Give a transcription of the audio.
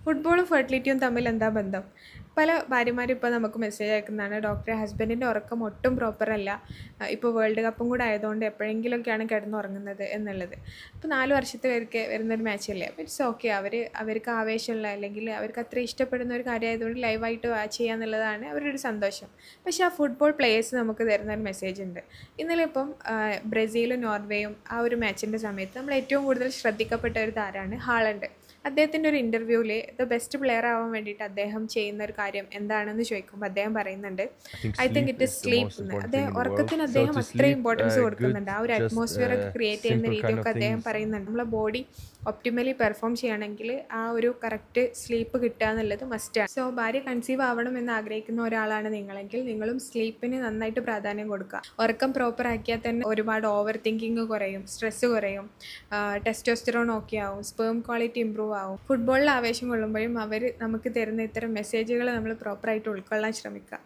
ഫുട്ബോളും ഫെർട്ടിലിറ്റിയും തമ്മിൽ എന്താ ബന്ധം? പല ഭാര്യമാരും ഇപ്പോൾ നമുക്ക് മെസ്സേജ് അയക്കുന്നതാണ്, ഡോക്ടറെ ഹസ്ബൻഡിൻ്റെ ഉറക്കം ഒട്ടും പ്രോപ്പറല്ല. ഇപ്പോൾ വേൾഡ് കപ്പും കൂടെ ആയതുകൊണ്ട് എപ്പോഴെങ്കിലുമൊക്കെയാണ് കിടന്നുറങ്ങുന്നത് എന്നുള്ളത്. ഇപ്പോൾ 4 വർഷത്തിലൊരിക്കൽ വരുന്നൊരു മാച്ചല്ലേ. അപ്പോൾ ഇറ്റ്സ് ഓക്കെ. അവർക്ക് ആവേശമുള്ള അല്ലെങ്കിൽ അവർക്ക് അത്ര ഇഷ്ടപ്പെടുന്ന ഒരു കാര്യമായതുകൊണ്ട് ലൈവായിട്ട് വാച്ച് ചെയ്യുക എന്നുള്ളതാണ് അവരുടെ ഒരു സന്തോഷം. പക്ഷേ ആ ഫുട്ബോൾ പ്ലേയേഴ്സ് നമുക്ക് തരുന്ന ഒരു മെസ്സേജ് ഉണ്ട്. ഇന്നലെ ഇപ്പം ബ്രസീലും നോർവേയും ആ ഒരു മാച്ചിൻ്റെ സമയത്ത് നമ്മൾ ഏറ്റവും കൂടുതൽ ശ്രദ്ധിക്കപ്പെട്ട ഒരു താരമാണ് ഹാളണ്ട്. അദ്ദേഹത്തിൻ്റെ ഒരു ഇൻ്റർവ്യൂവിൽ ബെസ്റ്റ് പ്ലെയർ ആവാൻ വേണ്ടിയിട്ട് അദ്ദേഹം ചെയ്യുന്ന ഒരു കാര്യം എന്താണെന്ന് ചോദിക്കുമ്പോൾ അദ്ദേഹം പറയുന്നുണ്ട്, I think I think sleep it is is the sleep most എന്ന്. important thing അദ്ദേഹം in the world. ഉറക്കത്തിന് So അദ്ദേഹം to അത്രയും sleep ഇമ്പോർട്ടൻസ് good, കൊടുക്കുന്നുണ്ട്. ആ ഒരു just അറ്റ്മോസ്ഫിയർ ഒക്കെ ക്രിയേറ്റ് ചെയ്യുന്ന simple kind of രീതിയൊക്കെ അദ്ദേഹം things. പറയുന്നുണ്ട്. നമ്മളെ ബോഡി ഒപ്റ്റിമലി പെർഫോം ചെയ്യണമെങ്കിൽ ആ ഒരു കറക്റ്റ് സ്ലീപ്പ് കിട്ടുക എന്നുള്ളത് മസ്റ്റാണ്. സോ ഭാര്യ കൺസീവ് ആവണം എന്ന് ആഗ്രഹിക്കുന്ന ഒരാളാണ് നിങ്ങളെങ്കിൽ നിങ്ങളും സ്ലീപ്പിന് നന്നായിട്ട് പ്രാധാന്യം കൊടുക്കുക. ഉറക്കം പ്രോപ്പർ ആക്കിയാൽ തന്നെ ഒരുപാട് ഓവർ തിങ്കിങ് കുറയും, സ്ട്രെസ്സ് കുറയും, ടെസ്റ്റോസ്റ്ററോൺ ഓക്കെ ആവും, സ്പേം ക്വാളിറ്റി ഇമ്പ്രൂവ് ആവും. ഫുട്ബോളിൽ ആവേശം കൊള്ളുമ്പോഴും അവർ നമുക്ക് തരുന്ന ഇത്തരം മെസ്സേജുകൾ നമ്മൾ പ്രോപ്പറായിട്ട് ഉൾക്കൊള്ളാൻ ശ്രമിക്കുക.